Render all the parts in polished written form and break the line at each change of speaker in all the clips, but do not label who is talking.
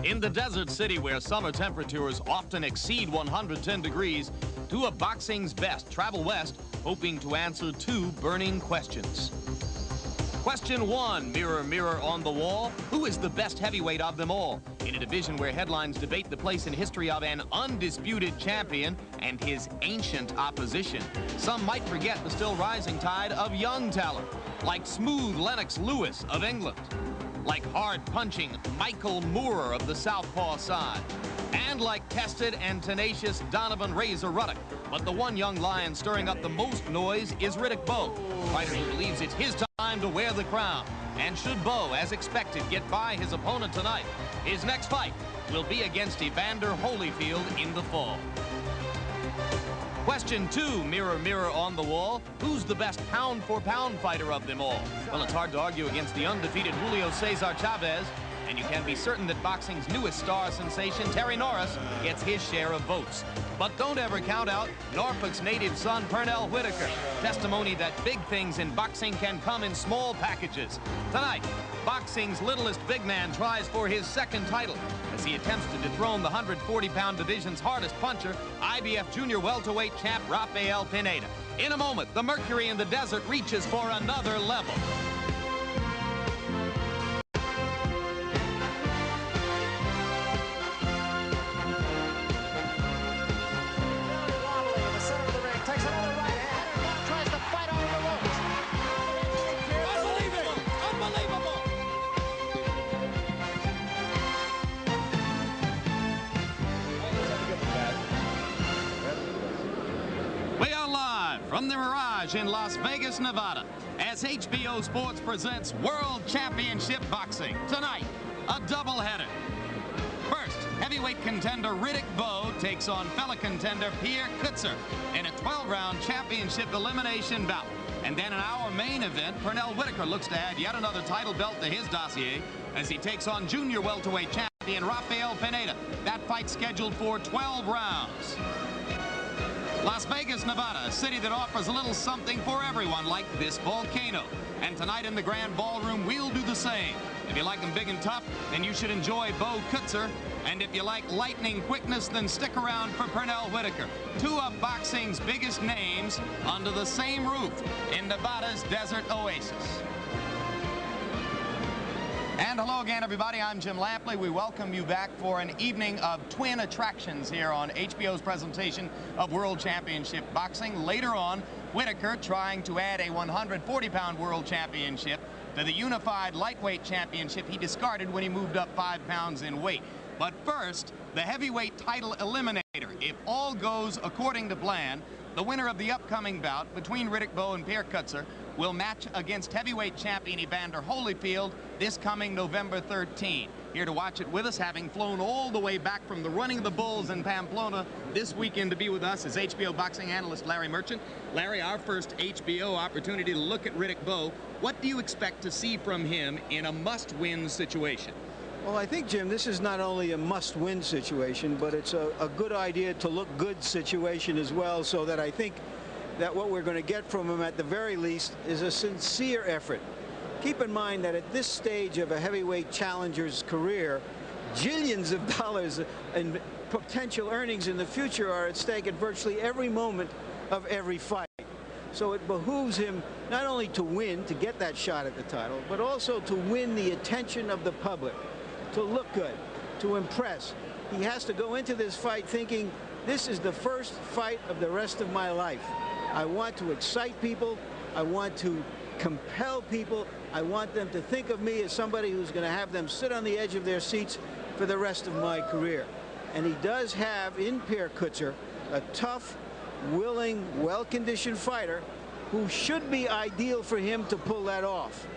In the desert city where summer temperatures often exceed 110 degrees, two of boxing's best travel west, hoping to answer two burning questions. Question one, mirror, mirror on the wall, who is the best heavyweight of them all? In a division where headlines debate the place in history of an undisputed champion and his ancient opposition. Some might forget the still rising tide of young talent, like smooth Lennox Lewis of England, like hard-punching Michael Moore of the southpaw side, and like tested and tenacious Donovan Razor Ruddick. But the one young lion stirring up the most noise is Riddick Bowe, a fighter who believes it's his time to wear the crown. And should Bowe, as expected, get by his opponent tonight, his next fight will be against Evander Holyfield in the fall. Question two, mirror, mirror on the wall, who's the best pound-for-pound fighter of them all? Well, it's hard to argue against the undefeated Julio Cesar Chavez, and you can be certain that boxing's newest star sensation, Terry Norris, gets his share of votes. But don't ever count out Norfolk's native son, Pernell Whitaker, testimony that big things in boxing can come in small packages. Tonight, boxing's littlest big man tries for his second title as he attempts to dethrone the 140-pound division's hardest puncher, IBF junior welterweight champ Rafael Pineda. In a moment, the mercury in the desert reaches for another level. From the Mirage in Las Vegas, Nevada, as HBO Sports presents World Championship Boxing. Tonight, a doubleheader. First, heavyweight contender Riddick Bowe takes on fellow contender Pierre Coetzer in a 12-round championship elimination bout. And then in our main event, Pernell Whitaker looks to add yet another title belt to his dossier as he takes on junior welterweight champion Rafael Pineda. That fight scheduled for 12 rounds. Las Vegas, Nevada, a city that offers a little something for everyone, like this volcano. And tonight in the Grand Ballroom, we'll do the same. If you like them big and tough, then you should enjoy Bowe Coetzer. And if you like lightning quickness, then stick around for Pernell Whitaker. Two of boxing's biggest names under the same roof in Nevada's desert oasis. And hello again, everybody. I'm Jim Lampley. We welcome you back for an evening of twin attractions here on HBO's presentation of World Championship Boxing. Later on, Whitaker trying to add a 140-pound World Championship to the unified lightweight championship he discarded when he moved up 5 pounds in weight. But first, the heavyweight title eliminator. If all goes according to plan, the winner of the upcoming bout between Riddick Bowe and Pierre Coetzer will match against heavyweight champion Evander Holyfield this coming November 13. Here to watch it with us, having flown all the way back from the Running of the Bulls in Pamplona this weekend to be with us, is HBO boxing analyst Larry Merchant. Larry, our first HBO opportunity to look at Riddick Bowe. What do you expect to see from him in a must-win situation?
Well, I think, Jim, this is not only a must-win situation, but it's a good idea to look good situation as well, so that I think that what we're going to get from him at the very least is a sincere effort. Keep in mind that at this stage of a heavyweight challenger's career, jillions of dollars in potential earnings in the future are at stake at virtually every moment of every fight. So it behooves him not only to win, to get that shot at the title, but also to win the attention of the public, to look good, to impress. He has to go into this fight thinking, this is the first fight of the rest of my life. I want to excite people. I want to compel people. I want them to think of me as somebody who's going to have them sit on the edge of their seats for the rest of my career. And he does have in Pierre Coetzer a tough, willing, well-conditioned fighter who should be ideal for him to pull that off.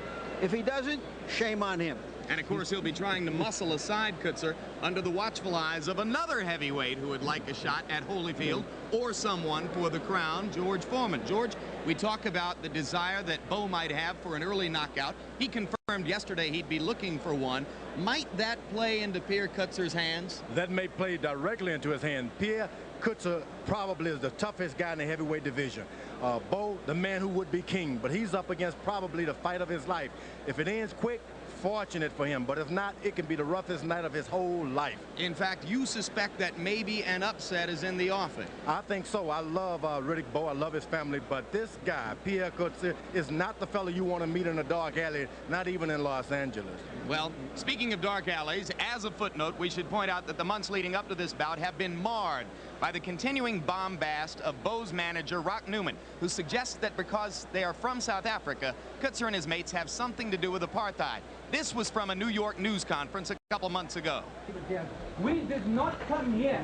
If he doesn't, shame on him.
And, of course, he'll be trying to muscle aside Coetzer under the watchful eyes of another heavyweight who would like a shot at Holyfield or someone for the crown, George Foreman. George, we talk about the desire that Bowe might have for an early knockout. He confirmed yesterday he'd be looking for one. Might that play into Pierre Coetzer's hands?
That may play directly into his hand. Pierre Coetzer probably is the toughest guy in the heavyweight division. Bowe, the man who would be king, but he's up against probably the fight of his life. If it ends quick, fortunate for him, but if not, it can be the roughest night of his whole life.
In fact, you suspect that maybe an upset is in the offing.
I think so. I love Riddick Bowe. I love his family, but this guy, Pierre Coetzer, is not the fellow you want to meet in a dark alley, not even in Los Angeles.
Well, speaking of dark alleys, as a footnote, we should point out that the months leading up to this bout have been marred by the continuing bombast of Bowe's manager, Rock Newman, who suggests that because they are from South Africa, Coetzer and his mates have something to do with apartheid. This was from a New York news conference a couple months ago.
We did not come here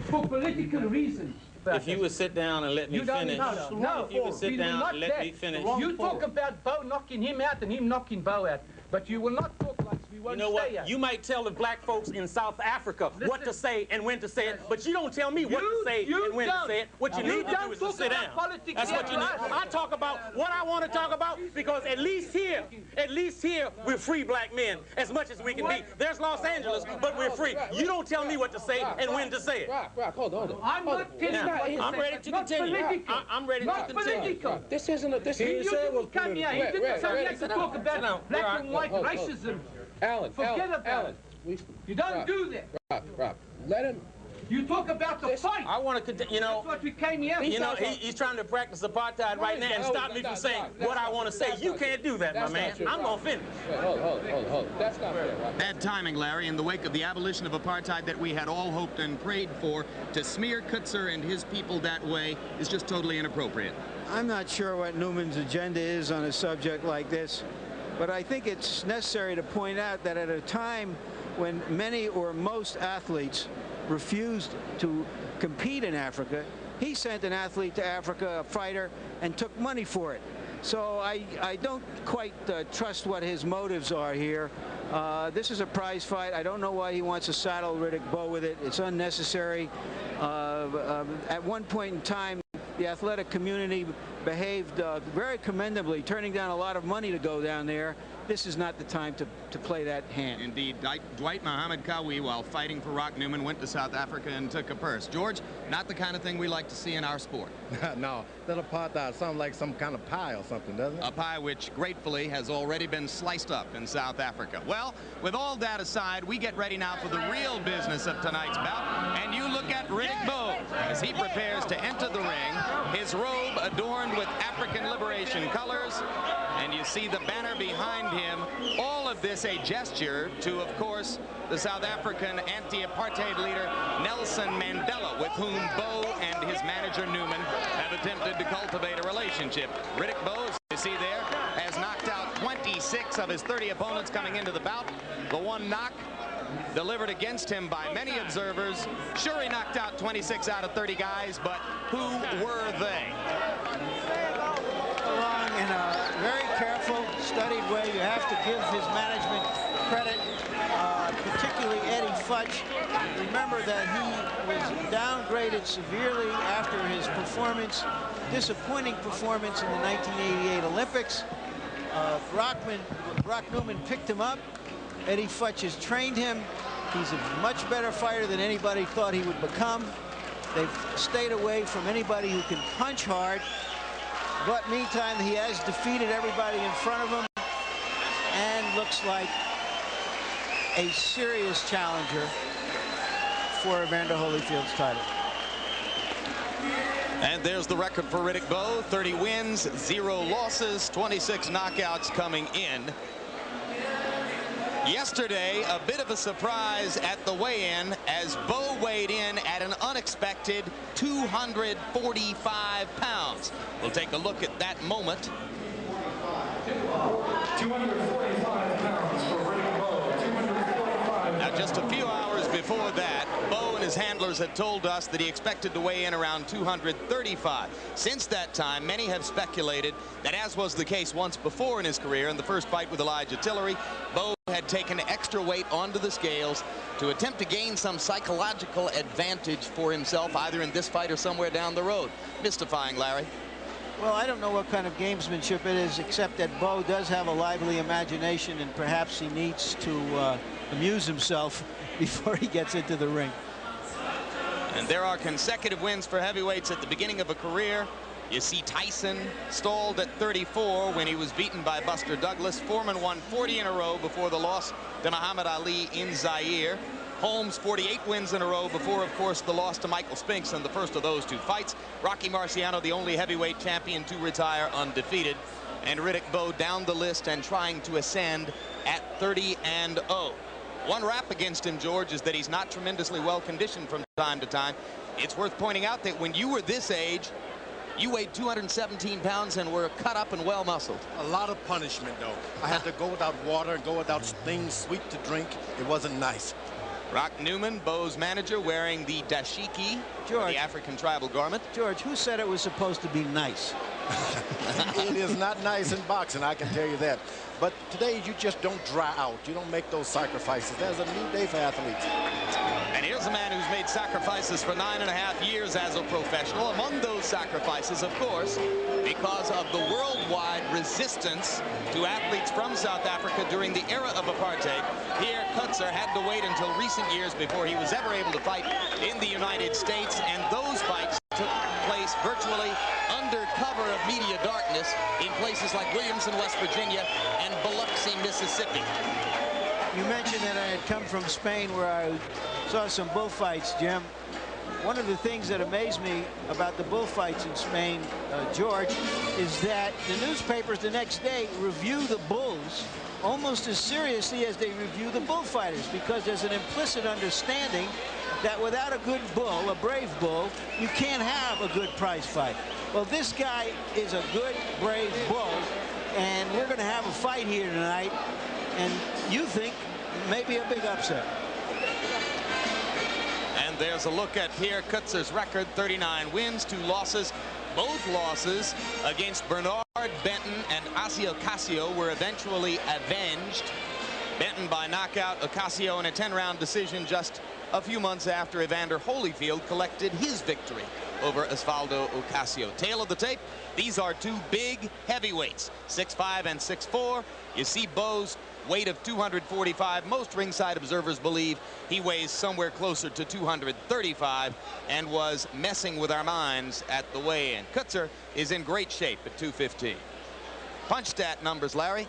for political reasons.
If you would sit down and let me finish.
No,
if you would sit down and let me finish.
You talk about Bowe knocking him out and him knocking Bowe out, but you will not talk like we won't
You know
stay
what?
out.
You might tell the black folks in South Africa what to say and when to say it, but you don't tell me what to say and when to say it. What you need to do is to sit down. That's what you need. I talk about what I want to talk about because at least here, we're free black men as much as we can be. There's Los Angeles, but we're free. You don't tell me what to say and when to say it.
Rock, hold on. I'm not telling you what to say.
I'm ready to continue. I'm ready to continue.
Political.
This isn't a. This
He
you said was
didn't come here. He didn't come here to talk about black and white racism.
Alan,
Forget about it. You don't do that.
Rob, let him.
You talk about the fight.
I want to continue. You know,
That's what we came here.
you know, he's trying to practice apartheid right now and stop me from saying what I want to say. You can't do that, my man. I'm going to finish.
Hold. That's not fair, Rob.
Bad timing, Larry, in the wake of the abolition of apartheid that we had all hoped and prayed for. To smear Coetzer and his people that way is just totally inappropriate.
I'm not sure what Newman's agenda is on a subject like this, but I think it's necessary to point out that at a time when many or most athletes refused to compete in Africa, he sent an athlete to Africa, a fighter, and took money for it. So I don't quite trust what his motives are here. This is a prize fight. I don't know why he wants to saddle Riddick Bowe with it. It's unnecessary. At one point in time, the athletic community behaved very commendably, turning down a lot of money to go down there. This is not the time to play that hand.
Indeed, Dwight Muhammad Kawi, while fighting for Rock Newman, went to South Africa and took a purse. George, not the kind of thing we like to see in our sport.
No, that apartheid sounds like some kind of pie or something, doesn't it?
A pie which, gratefully, has already been sliced up in South Africa. Well, with all that aside, we get ready now for the real business of tonight's bout. And you look at Riddick Bowe as he prepares to enter the ring, his robe adorned with African liberation colors, and you see the banner behind him. All of this a gesture to, of course, the South African anti-apartheid leader Nelson Mandela, with whom Bowe and his manager Newman have attempted to cultivate a relationship. Riddick Bowe, as you see there, has knocked out 26 of his 30 opponents coming into the bout. The one knock delivered against him by many observers. Sure, he knocked out 26 out of 30 guys, but who were they?
Along in a very careful, studied way. You have to give his management credit, particularly Eddie Futch. Remember that he was downgraded severely after his performance, disappointing performance in the 1988 Olympics. Rock Newman picked him up. Eddie Futch has trained him. He's a much better fighter than anybody thought he would become. They've stayed away from anybody who can punch hard. But meantime, he has defeated everybody in front of him and looks like a serious challenger for Evander Holyfield's title.
And there's the record for Riddick Bowe: 30 wins, 0 losses, 26 knockouts coming in. Yesterday, a bit of a surprise at the weigh-in as Bowe weighed in at an unexpected 245 pounds. We'll take a look at that moment.
245 pounds for Riddick Bowe. 245.
Now, just a few hours before that, Bowe and his handlers had told us that he expected to weigh in around 235. Since that time, many have speculated that, as was the case once before in his career in the first fight with Elijah Tillery, Bowe had taken extra weight onto the scales to attempt to gain some psychological advantage for himself, either in this fight or somewhere down the road. Mystifying, Larry.
Well, I don't know what kind of gamesmanship it is, except that Bowe does have a lively imagination, and perhaps he needs to amuse himself before he gets into the ring.
And there are consecutive wins for heavyweights at the beginning of a career. You see Tyson stalled at 34 when he was beaten by Buster Douglas. Foreman won 40 in a row before the loss to Muhammad Ali in Zaire. Holmes 48 wins in a row before, of course, the loss to Michael Spinks in the first of those two fights. Rocky Marciano, the only heavyweight champion to retire undefeated. And Riddick Bowe down the list and trying to ascend at 30-0. One rap against him, George, is that he's not tremendously well conditioned from time to time. It's worth pointing out that when you were this age, you weighed 217 pounds and were cut up and well muscled.
A lot of punishment, though. I had to go without water and go without things sweet to drink. It wasn't nice.
Rock Newman, Bowe's manager, wearing the dashiki, the African tribal garment.
George, who said it was supposed to be nice?
It is not nice in boxing, I can tell you that. But today, you just don't dry out. You don't make those sacrifices. There's a new day for athletes.
And here's a man who's made sacrifices for 9.5 years as a professional. Among those sacrifices, of course, because of the worldwide resistance to athletes from South Africa during the era of apartheid, Pierre Coetzer had to wait until recent years before he was ever able to fight in the United States, and those fights took place virtually under cover of media darkness in places like Williamson, West Virginia, and Biloxi, Mississippi.
You mentioned that I had come from Spain, where I saw some bullfights, Jim. One of the things that amazed me about the bullfights in Spain, George, is that the newspapers the next day review the bulls almost as seriously as they review the bullfighters, because there's an implicit understanding that without a good bull, a brave bull, you can't have a good prize fight. Well, this guy is a good, brave bull, and we're going to have a fight here tonight, and you think maybe a big upset.
And there's a look at Pierre Coetzer's record: 39 wins, 2 losses. Both losses against Bernard Benton and Asio Casio were eventually avenged. Benton by knockout, Ocasio in a 10-round decision just a few months after Evander Holyfield collected his victory over Osvaldo Ocasio. Tail of the tape, these are two big heavyweights, 6'5" and 6'4". You see Bowe's weight of 245. Most ringside observers believe he weighs somewhere closer to 235 and was messing with our minds at the weigh-in. Coetzer is in great shape at 215. Punch stat numbers, Larry.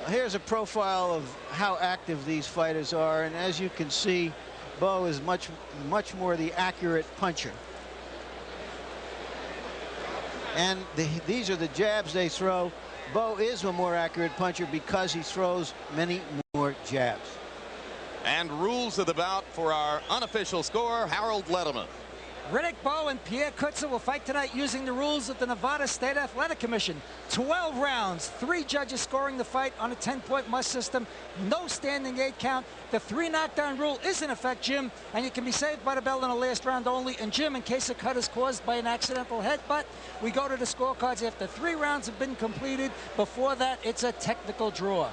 Here's a profile of how active these fighters are, and as you can see, Bowe is much more the accurate puncher. And these are the jabs they throw. Bowe is a more accurate puncher because he throws many more jabs.
And rules of the bout for our unofficial scorer, Harold Letterman.
Riddick Bowe and Pierre Coetzer will fight tonight using the rules of the Nevada State Athletic Commission. 12 rounds, 3 judges scoring the fight on a 10-point must system, no standing 8 count. The 3 knockdown rule is in effect, Jim, and you can be saved by the bell in the last round only. And Jim, in case a cut is caused by an accidental headbutt, we go to the scorecards after 3 rounds have been completed. Before that, it's a technical draw.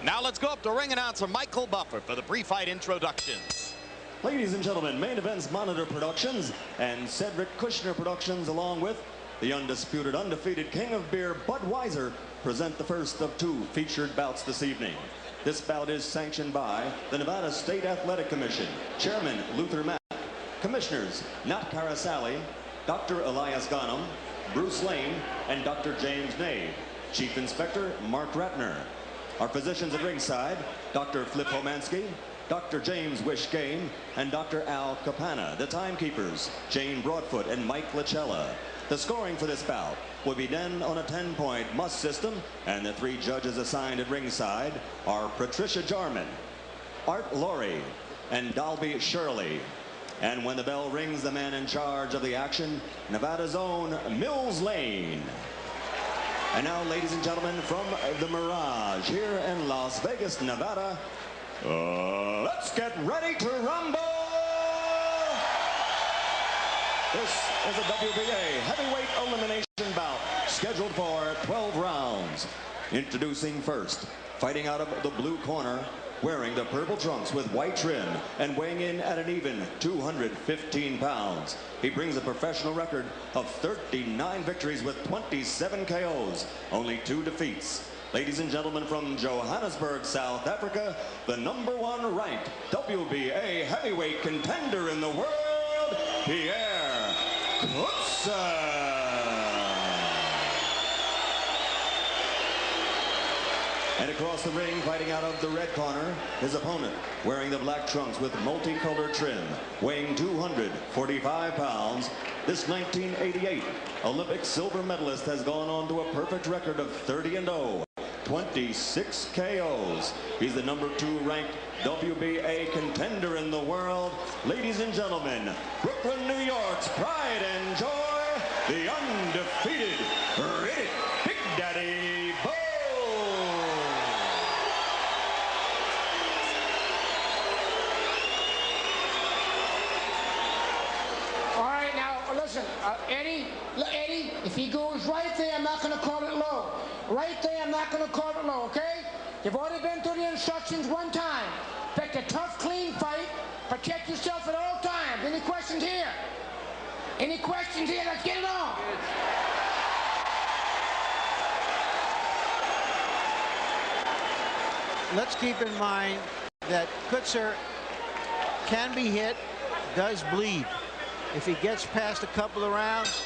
Now let's go up to ring announcer Michael Buffer for the pre-fight introductions.
Ladies and gentlemen, Main Events Monitor Productions and Cedric Kushner Productions, along with the undisputed, undefeated King of Beer, Budweiser, present the first of 2 featured bouts this evening. This bout is sanctioned by the Nevada State Athletic Commission, Chairman Luther Mack, Commissioners Nat Carasali, Dr. Elias Ghanem, Bruce Lane, and Dr. James Nave, Chief Inspector Mark Ratner. Our physicians at ringside, Dr. Flip Homansky, Dr. James Wishgame, and Dr. Al Capana. The timekeepers, Jane Broadfoot and Mike Lachella. The scoring for this bout will be done on a 10-point must system, and the 3 judges assigned at ringside are Patricia Jarman, Art Laurie, and Dalby Shirley. And when the bell rings, the man in charge of the action, Nevada's own Mills Lane. And now, ladies and gentlemen, from the Mirage here in Las Vegas, Nevada, let's get ready to rumble! This is a WBA heavyweight elimination bout scheduled for 12 rounds. Introducing first, fighting out of the blue corner, wearing the purple trunks with white trim and weighing in at an even 215 pounds. He brings a professional record of 39 victories with 27 KOs, only 2 defeats. Ladies and gentlemen, from Johannesburg, South Africa, the #1 ranked WBA heavyweight contender in the world, Pierre Coetzer. And across the ring, fighting out of the red corner, his opponent, wearing the black trunks with multicolored trim, weighing 245 pounds, this 1988 Olympic silver medalist has gone on to a perfect record of 30-0, 26 KOs. He's the #2 ranked WBA contender in the world. Ladies and gentlemen, Brooklyn, New York's pride and joy, the undefeated Riddick Big Daddy Bowe.
All right, now listen, Eddie, if he goes right there, I'm not going to call it low. Right there, I'm not going to call it low, okay? You've already been through the instructions one time. Pick a tough, clean fight. Protect yourself at all times. Any questions here? Any questions here? Let's get it on.
Let's keep in mind that Coetzer can be hit, does bleed. If he gets past a couple of rounds,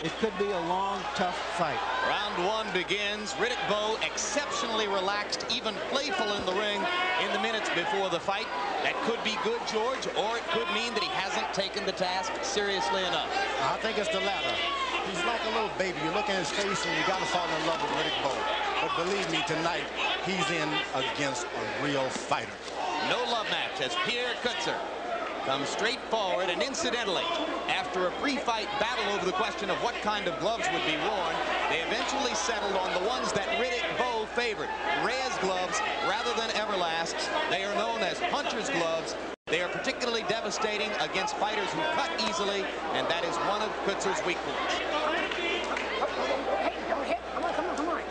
it could be a long, tough fight.
Round one begins. Riddick Bowe exceptionally relaxed, even playful in the ring in the minutes before the fight. That could be good, George, or it could mean that he hasn't taken the task seriously enough.
I think it's the latter. He's like a little baby. You look in his face and you got to fall in love with Riddick Bowe. But believe me, tonight, he's in against a real fighter.
No love match as Pierre Coetzer comes straight forward, and incidentally, after a pre-fight battle over the question of what kind of gloves would be worn, they eventually settled on the ones that Riddick Bowe favored. Reyes gloves rather than Everlasts. They are known as puncher's gloves. They are particularly devastating against fighters who cut easily, and that is one of Coetzer's weak points.
Hey, don't hit. Come on, come on, come on.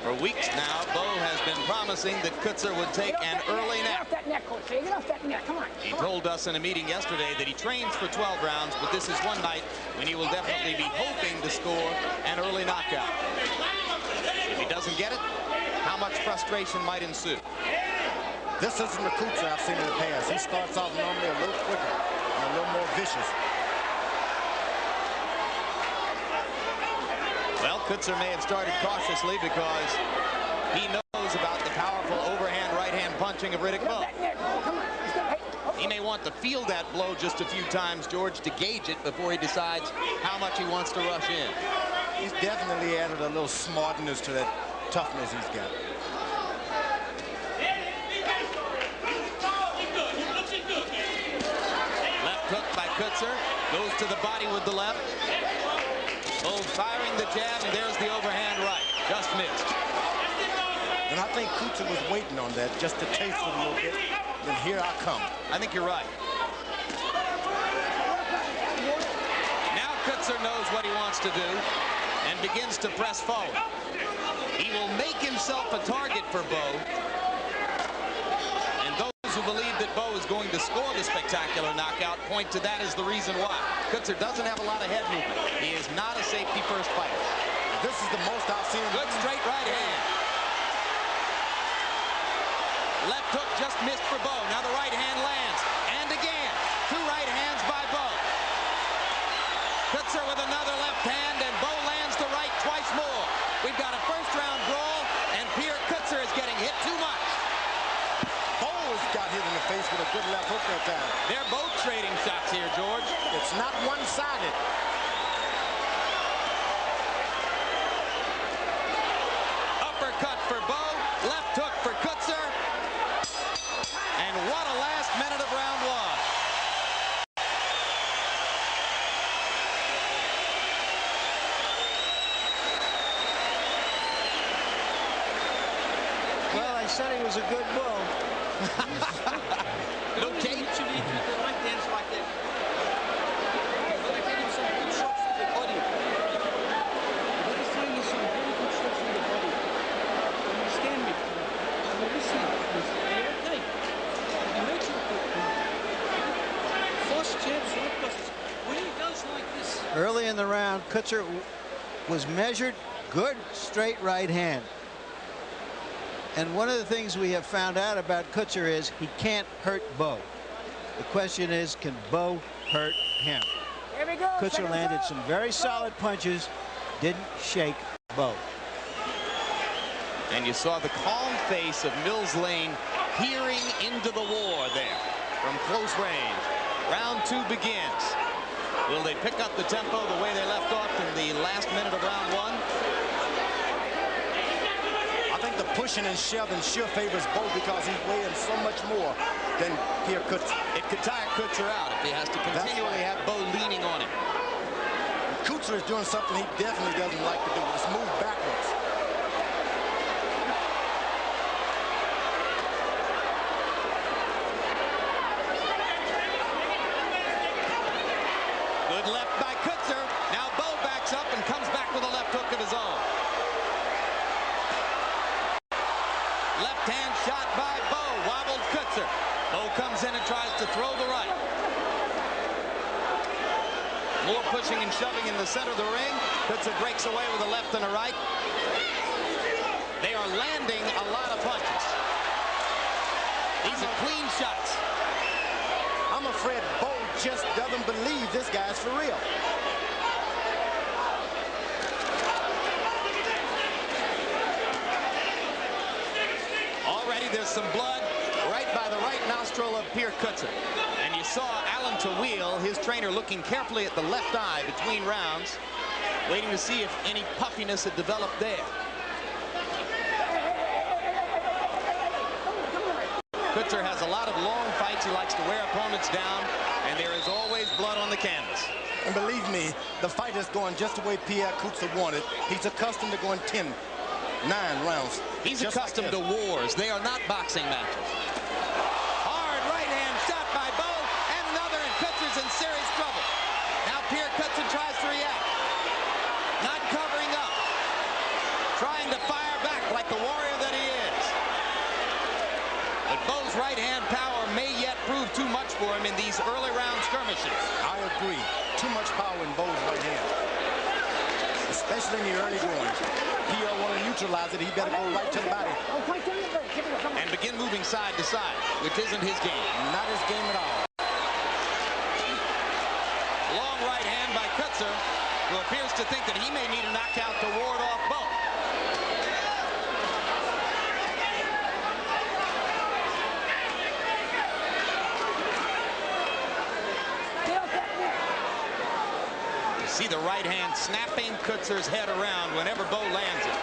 For weeks now, Bowe has been promising that Coetzer would take an early nap.
Get off that neck, Coach. Get off that neck. Come on.
He told us in a meeting yesterday that he trains for 12 rounds, but this is one night when he will definitely be hoping to score an early knockout. If he doesn't get it, how much frustration might ensue?
This isn't the Coetzer I've seen in the past. He starts off normally a little quicker and a little more vicious.
Well, Coetzer may have started cautiously because he knows about the powerful overhand right-hand punching of Riddick Bowe. He may want to feel that blow just a few times, George, to gauge it before he decides how much he wants to rush in.
He's definitely added a little smartness to that toughness he's got.
Left hook by Coetzer, goes to the body with the left. Bowe firing the jab, and there's the overhand right. Just missed.
And I think Coetzer was waiting on that just to taste it a little bit. And here I come.
I think you're right. Now Coetzer knows what he wants to do and begins to press forward. He will make himself a target for Bowe. And those who believe that Bowe is going to score the spectacular knockout point to that as the reason why. Coetzer doesn't have a lot of head movement. He is not a safety first fighter.
This is the most I've seen.
Good straight right hand. Left hook just missed for Bowe. Now the right hand lands. And again, two right hands by Bowe. Coetzer with another left hand, and Bowe lands the right twice more. We've got a first round brawl, and Pierre Coetzer is getting hit too much.
Bowe's got hit in the face with a good left hook that time.
They're both trading shots here, George.
It's not one-sided.
Uppercut for Bowe, left hook for Coetzer. And what a last minute of round one.
Well, I said he was a good bull.
No tape.
Early in the round, Coetzer was measured. Good straight right hand. And one of the things we have found out about Coetzer is he can't hurt Bowe. The question is, can Bowe hurt him? Coetzer landed some very solid punches, didn't shake Bowe.
And you saw the calm face of Mills Lane peering into the war there from close range. Round 2 begins. Will they pick up the tempo the way they left off in the last minute of round 1?
I think the pushing and shoving sure favors Bowe because he's weighing so much more than Pierre Coetzer.
It could tire Coetzer out if he has to continually have Bowe leaning on him.
Coetzer is doing something he definitely doesn't like to do. It's move backwards.
Good left by Coetzer. Now Bowe backs up and comes back with a left hook of his own. Left hand shot by Bowe. Wobbled Coetzer. Bowe comes in and tries to throw the right. More pushing and shoving in the center of the ring. Coetzer breaks away with a left and a right. They are landing a lot of punches. These are clean shots.
I'm afraid Bowe just doesn't believe this guy's for real.
Already there's some blood right by the right nostril of Pierre Coetzer. And you saw Alan Tawil, his trainer, looking carefully at the left eye between rounds, waiting to see if any puffiness had developed there. Coetzer has a lot of long fights. He likes to wear opponents down, and there is always blood on the canvas.
And believe me, the fight is going just the way Pierre Coetzer wanted. He's accustomed to going 10, 9 rounds.
He's accustomed to wars. They are not boxing matches. Hard right hand shot by Bowe, and another, and Coetzer's in serious trouble. Now Pierre Coetzer tries to react. Not covering up. Trying to fire back like the warrior that he is. But Bowe's right hand power may yet prove too much for him in these early round skirmishes.
I agree. Too much power in Bowe's right hand. Especially in the early goings. Pierre want to neutralize it. He better go right to the body.
And begin moving side to side, which isn't his game.
Not his game at all.
Long right hand by Coetzer, who appears to think that he may need a knockout to ward off Bowe. See the right hand snapping Coetzer's head around whenever Bowe lands it.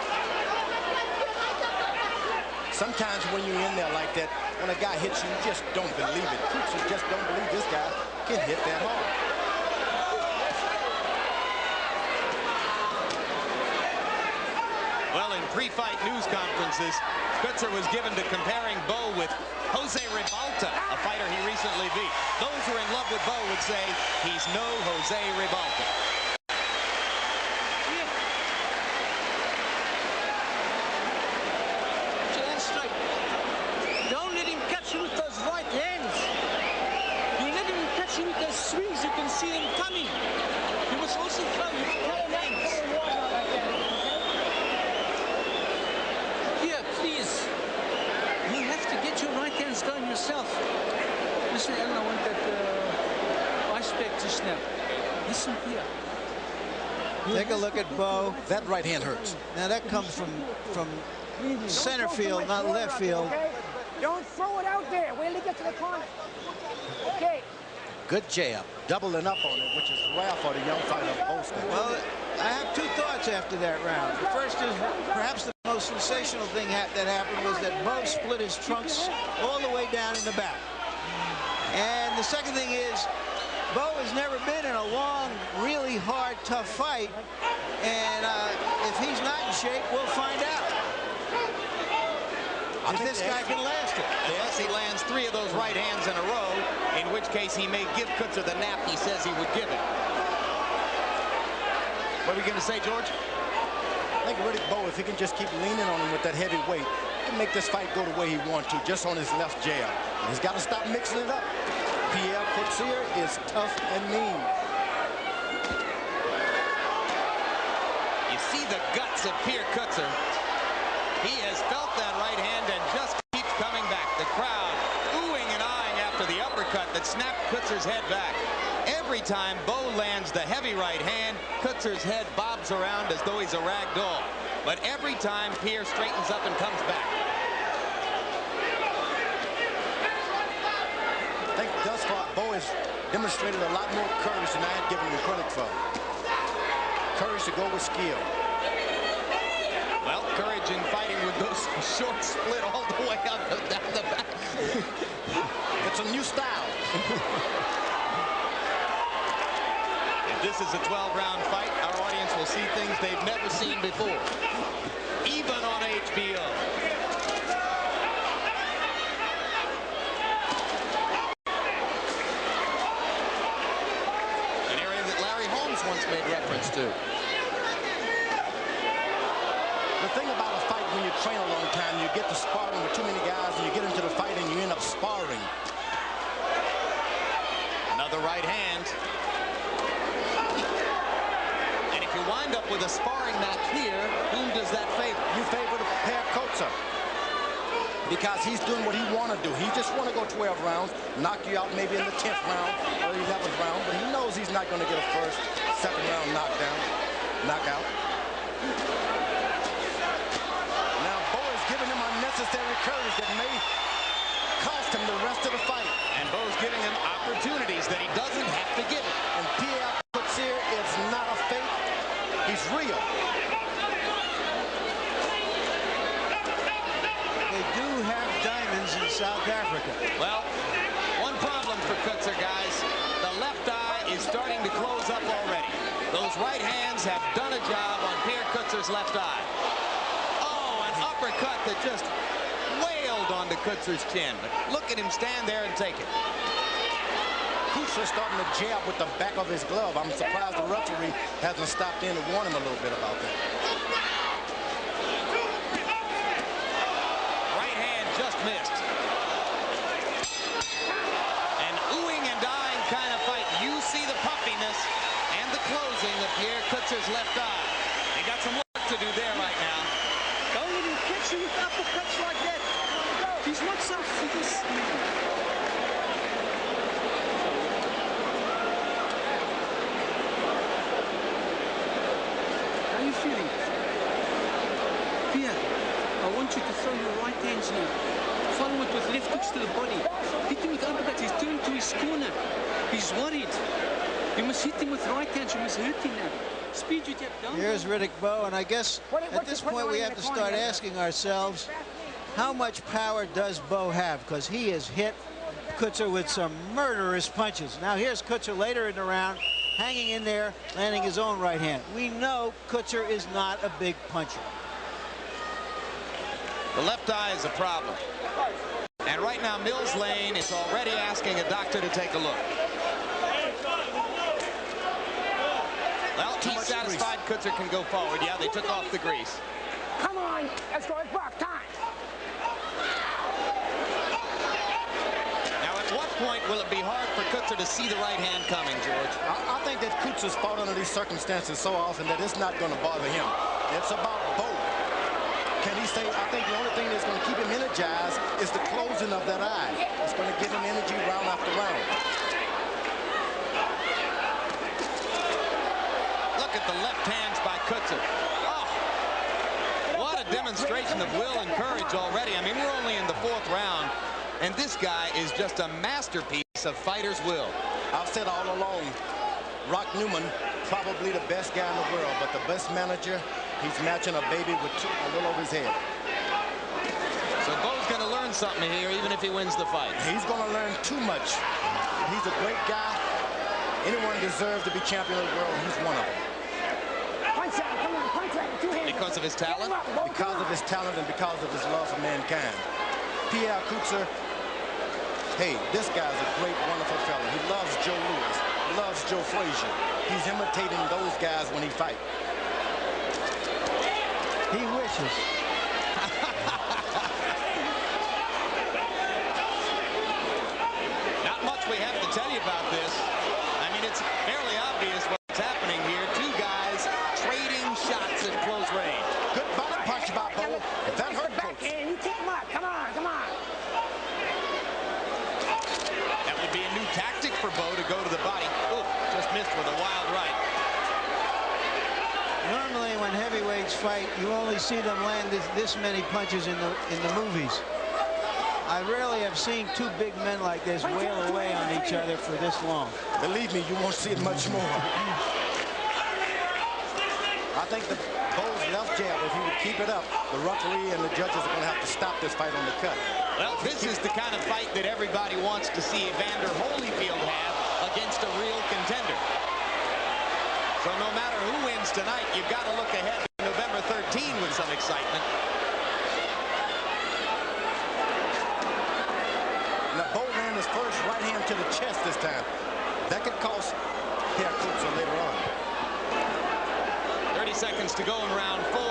Sometimes when you're in there like that, when a guy hits you, you just don't believe it. Coetzer just don't believe this guy can hit that hard.
Well, in pre-fight news conferences, Coetzer was given to comparing Bowe with Jose Ribalta, a fighter he recently beat. Those who are in love with Bowe would say he's no Jose Ribalta.
Don't let him catch you with those right hands. You let him catch you with those swings, you can see him coming. You must also throw your hands. Here, please. You have to get your right hands going yourself. Listen, Alan, I want that ice pack to snap. Listen here.
Take a look at Bowe.
That right hand hurts.
Now that comes from center field, not left field.
Okay? Don't throw it out there. Wait till he gets to the corner. Okay.
Good jab. Doubling up on it, which is rare for the young fighter of Bowe.
Well, I have 2 thoughts after that round. The first is perhaps the most sensational thing that happened was that Bowe split his trunks all the way down in the back. And the second thing is, Bowe has never been in a long, really hard, tough fight. And if he's not in shape, we'll find out. If this guy can last it.
Unless he lands 3 of those right hands in a row, in which case he may give Coetzer the nap he says he would give him. What are we going to say, George?
I think Riddick Bowe, if he can just keep leaning on him with that heavy weight, he can make this fight go the way he wants to, just on his left jab. He's got to stop mixing it up. Pierre Coetzer is tough and mean.
You see the guts of Pierre Coetzer. He has felt that right hand and just keeps coming back. The crowd oohing and eyeing after the uppercut that snapped Coetzer's head back. Every every time Bowe lands the heavy right hand, Coetzer's head bobs around as though he's a rag doll. But every time Pierre straightens up and comes back.
I think thus far Bowe has demonstrated a lot more courage than I had given him credit for. Courage to go with skill.
Well, courage in fighting with those shorts split all the way up down the back.
It's a new style.
If this is a 12-round fight, our audience will see things they've never seen before, even on HBO. An area that Larry Holmes once made reference to.
The thing about a fight, when you train a long time, you get to sparring with too many guys, and you get into the fight and you end up sparring.
Another right hand. And if you wind up with a sparring match here, whom does that favor?
You favor the Pierre Coetzer, because he's doing what he want to do. He just want to go 12 rounds, knock you out maybe in the 10th round or 11th round, but he knows he's not going to get a first, second round knockout. Now Bowe is giving him unnecessary courage that may cost him the rest of the fight.
And Bowe's giving him opportunities that he doesn't have to give him.
And Pierre Coetzer is not a fake. He's real.
They do have diamonds in South Africa.
Well, one problem for Coetzer, guys. The left eye is starting to close up already. Those right hands have done a job on Pierre Coetzer's left eye. Oh, an uppercut that just wailed onto Coetzer's chin. But look at him stand there and take it.
Coetzer starting to jab with the back of his glove. I'm surprised the referee hasn't stopped in to warn him a little bit about that.
Right hand just missed. An oohing and eyeing kind of fight. You see the puffiness and the closing of Pierre Coetzer's left eye. They got some work to do there right now.
Don't let him catch you with uppercuts like that. He's not soft. How are you feeling? Pierre, I want you to throw your right hands now. Follow it with left hooks to the body. Hit him with uppercuts. He's turned to his corner. He's worried. You must hit him with right hands. You must hurt him now. Speed you tap down.
Here's Riddick Bowe, and I guess at this point we have to start asking ourselves, how much power does Bowe have? Because he has hit Coetzer with some murderous punches. Now here's Coetzer later in the round, hanging in there, landing his own right hand. We know Coetzer is not a big puncher.
The left eye is a problem. And right now, Mills Lane is already asking a doctor to take a look. Well, he's satisfied Coetzer can go forward. Yeah, they took off the grease.
Come on, let's go. It's back time.
Now, at what point will it be hard for Coetzer to see the right hand coming, George?
I think that Coetzer's fought under these circumstances so often that it's not going to bother him. It's about Bowe. Can he say, I think the only thing that's going to keep him energized is the closing of that eye. It's going to give him energy round after round.
Look at the left hands by Coetzer. Oh, what a demonstration of will and courage already. I mean, we're only in the 4th round, and this guy is just a masterpiece of fighter's will.
I've said all along, Rock Newman, probably the best guy in the world, but the best manager, he's matching a baby with a little over his head.
So Bowe's going to learn something here, even if he wins the fight.
He's going to learn too much. He's a great guy. Anyone deserves to be champion of the world. He's one of them.
Punch out, come on, punch out. 2 hands.
Because of his talent?
Because of his talent and because of his love for mankind. Pierre Coetzer, hey, this guy's a great, wonderful fella. He loves Joe Louis, loves Joe Frazier. He's imitating those guys when he fights.
He wishes.
Not much we have to tell you about this. I mean, it's fairly obvious what's happening here. 2 guys trading shots at close range.
Good body punch by Bowe. That hurt Coetzer.
And you take him out. Come on, come on.
That would be a new tactic for Bowe to go to the body. Ooh.
fight, you only see them land this many punches in the movies. I rarely have seen two big men like this wail away on each other for this long.
Believe me, you won't see it much more. I think the Bowe's left jab, if he would keep it up, the referee and the judges are going to have to stop this fight on the cut.
Well, this is the kind of fight that everybody wants to see Evander Holyfield have against a real contender. So no matter who wins tonight, you've got to look ahead to November 13 with some excitement.
Now, Bowe ran his first right hand to the chest this time. That could cost Pierre Coetzer later on.
30 seconds to go in round 4.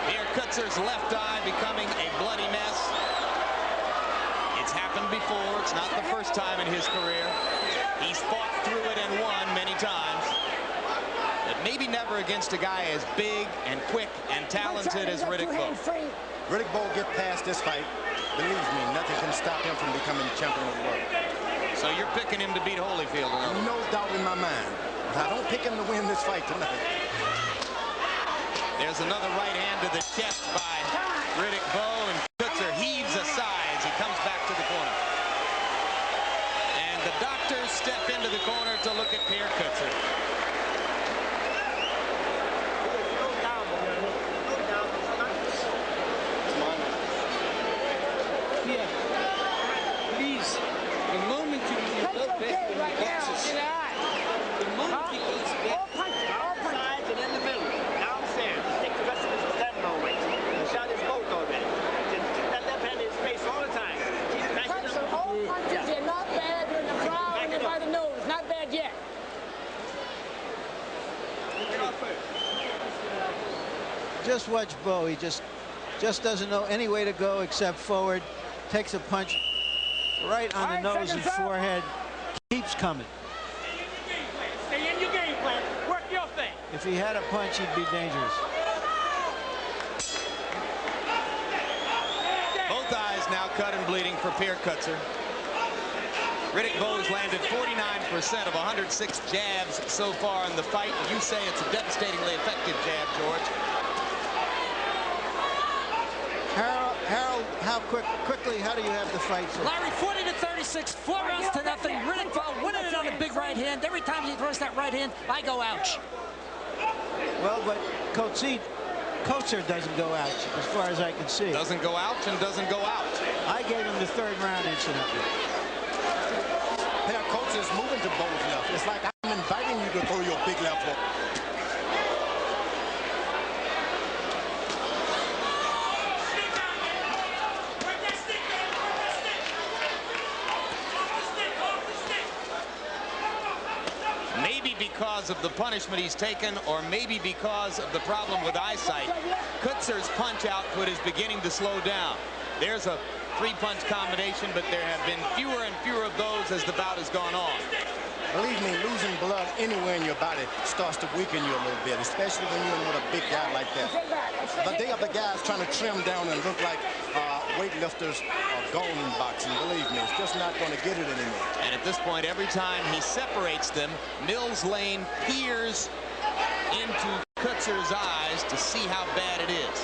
Pierre Coetzer's left eye becoming a bloody mess. It's happened before. It's not the first time in his career. He's fought through it and won many times. But maybe never against a guy as big and quick and talented as Riddick Bowe.
Riddick Bowe get past this fight. Believe me, nothing can stop him from becoming champion of the world.
So you're picking him to beat Holyfield?
No doubt in my mind. I don't pick him to win this fight tonight.
There's another right hand to the chest by Riddick Bowe, and Coetzer heaves aside as he comes back to the corner. And the doctors step into the corner to look at Pierre Coetzer.
Please, the moment you go back when he boxes, the moment he goes back.
All sides and in the middle. Downstairs. Take the rest of his standing on weight. Shot his boat already. Keep that left hand in his face all the time. Keep backing up.
All punches are not bad in the crowd and by the nose. Not bad yet.
Just watch Bowe. He just doesn't know any way to go except forward. Takes a punch right on the nose and forehead. Keeps coming.
Stay in your game plan. Work your thing.
If he had a punch, he'd be dangerous.
Both eyes now cut and bleeding for Pierre Coetzer. Riddick Bowe's landed 49% of 106 jabs so far in the fight. You say it's a devastatingly effective jab, George.
Harold, how quickly, how do you have the fight? So?
Larry, 40-36, 4 rounds to nothing. Riddick Bowe winning it on a big right hand. Every time he throws that right hand, I go ouch.
Well, but Coetzer doesn't go ouch, as far as I can see.
Doesn't go ouch and doesn't go out.
I gave him the 3rd round incidentally.
Pierre Coetzer is moving to Bowe's left. It's like I'm inviting you to throw your big left hook.
Because of the punishment he's taken, or maybe because of the problem with eyesight, Coetzer's punch output is beginning to slow down. There's a 3-punch combination, but there have been fewer and fewer of those as the bout has gone on.
Believe me, losing blood anywhere in your body starts to weaken you a little bit, especially when you're in with a big guy like that. But they have the guys trying to trim down and look like weightlifters are gone in boxing. Believe me, it's just not going to get it anymore.
And at this point, every time he separates them, Mills Lane peers into Coetzer's eyes to see how bad it is.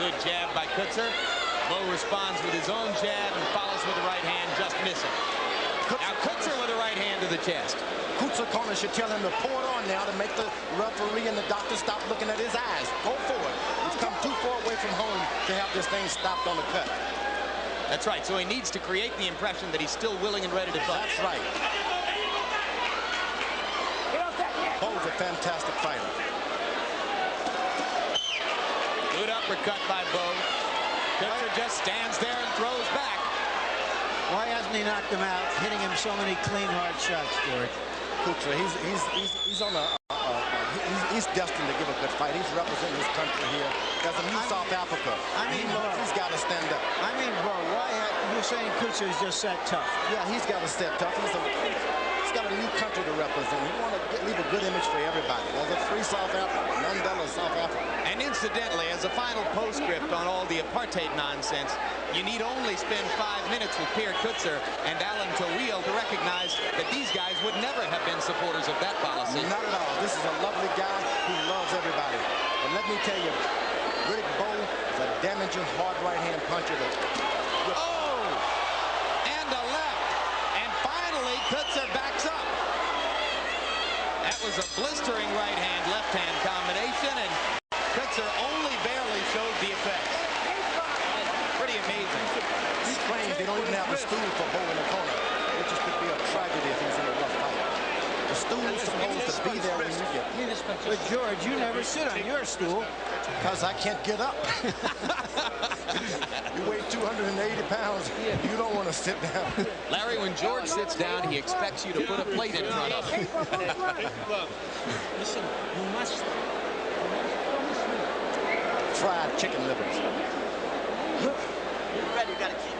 Good jab by Coetzer. Bowe responds with his own jab and follows with the right hand, just missing. Now Coetzer with a right hand to the chest.
Coetzer corner should tell him to pour it on now to make the referee and the doctor stop looking at his eyes. Go for it. He's come too far away from home to have this thing stopped on the cut.
That's right. So he needs to create the impression that he's still willing and ready to fight.
That's right. Bowe's a fantastic fighter.
Good uppercut by Bowe. Coetzer just stands there and throws back.
Why hasn't he knocked him out, hitting him so many clean, hard shots, George?
Coetzer, he's on a he's destined to give a good fight. He's representing his country here. There's a new South Africa. He's got to stand up.
I mean, Bowe, why you're saying Coetzer is just that tough?
Yeah, he's got to step tough. He's got a new country to represent. He want to leave a good image for everybody. There's a free South Africa, none better South Africa.
And incidentally, as a final postscript on all the apartheid nonsense, you need only spend 5 minutes with Pierre Coetzer and Alan Tawil to recognize that these guys would never have been supporters of that policy.
Not at all. This is a lovely guy who loves everybody. But let me tell you, Riddick Bowe is a damaging hard right-hand puncher.
Oh! And a left. And finally, Coetzer backs up. That was a blistering right-hand, left-hand combination, and Coetzer only barely showed the effects. Pretty amazing.
These claims they don't even have a stool for Bowe in the corner, which is could be a tragedy if he's in a rough fight. The stool is supposed to be there when you get.
But George, you never sit on your stool.
Because I can't get up. You weigh 280 pounds. You don't want to sit down.
Larry, when George sits down, he expects you to put a plate in front of him.
Listen, you must.
Fried chicken livers.
Look, you're ready. You got to keep